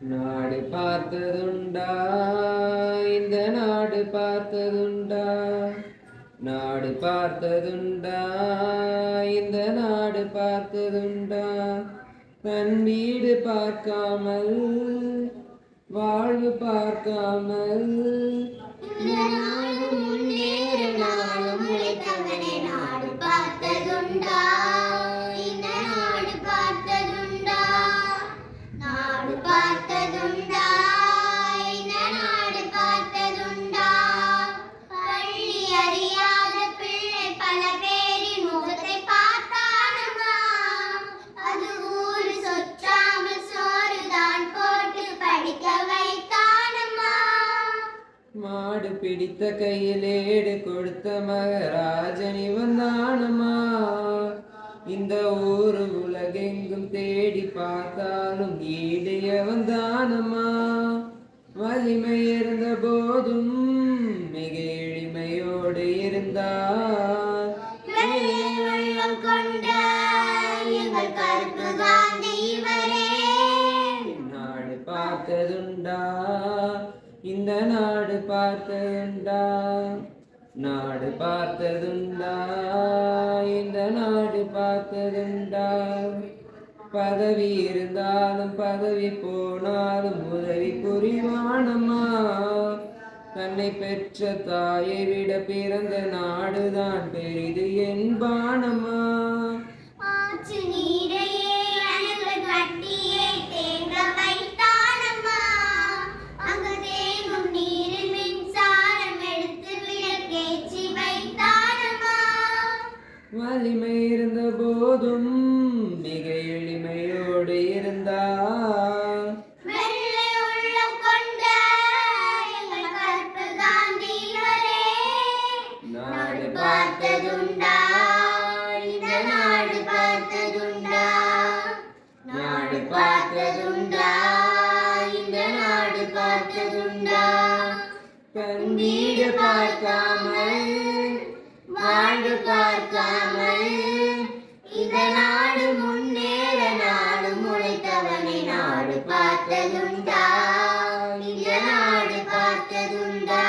நாடு பார்த்ததுண்டா, இந்த நாடு பார்த்ததுண்டா, நாடு பார்த்ததுண்டா, இந்த நாடு பார்த்ததுண்டா. தன் வீடு பார்க்காமல் வாழ்வு பார்க்காமல் முன்னேற நாளும் உழைத்தவனை நாடு பார்த்ததுண்டா, இந்த நாடு பார்த்ததுண்டா, நாடு பார்த்ததுண்டா, இந்த நாடு பார்த்ததுண்டா. பள்ளி அறியாத பிள்ளை பல பேரின் முகத்தை பார்த்தானம்மா, அது ஊரு சொற்றாமல் சோறுதான் போட்டு படிக்க வைத்தானம்மா. மாடு பிடித்த கையில் ஏடு கொடுத்த மகராஜன் இவன் தானம்மா. இந்த ஊரு உலகெங்கும் தேடி பார்த்தாலும் ஈடு எவன் தானம்மா. வலிமை இருந்த போதும் மிக எளிமையோடு இருந்தார். உள்ளம் கொண்ட எங்கள் கருப்பு காந்தி இவரே. நாடு பார்த்ததுண்டா, இந்த நாடு பார்த்ததுண்டா, நாடு பார்த்ததுண்டா, இந்த நாடு பார்த்ததுண்டா. பதவி இருந்தாலும் பதவி போனாலும் உதவி புரிவானம்மா. தன்னை பெற்ற தாயை விட பிறந்த நாடுதான் பெரிது என்பானம்மா. ஆற்று நீரையே அணைகள் கட்டியே தேங்க வைத்தானம்மா, அங்கு தேங்கும் நீரில் மின்சாரம் எடுத்து விளக்கேற்றி வைத்தானம்மா. வலிமை இருந்த போதும் மிக எளிமையோடு இருந்தார். வெள்ளை உள்ளம் கொண்ட எங்கள் கருப்பு காந்தி இவரே. நாடு பார்த்ததுண்டா, இந்த நாடு பார்த்ததுண்டா, நாடு பார்த்ததுண்டா, இந்த நாடு பார்த்ததுண்டா. தன் வீடு பார்க்காமல் வாழ்வு பார்க்காமல் இந்த நாடு முன்னேற நாடும் உழைத்தவனை நாடு பார்த்ததுண்டா, இந்த நாடு பார்த்ததுண்டா.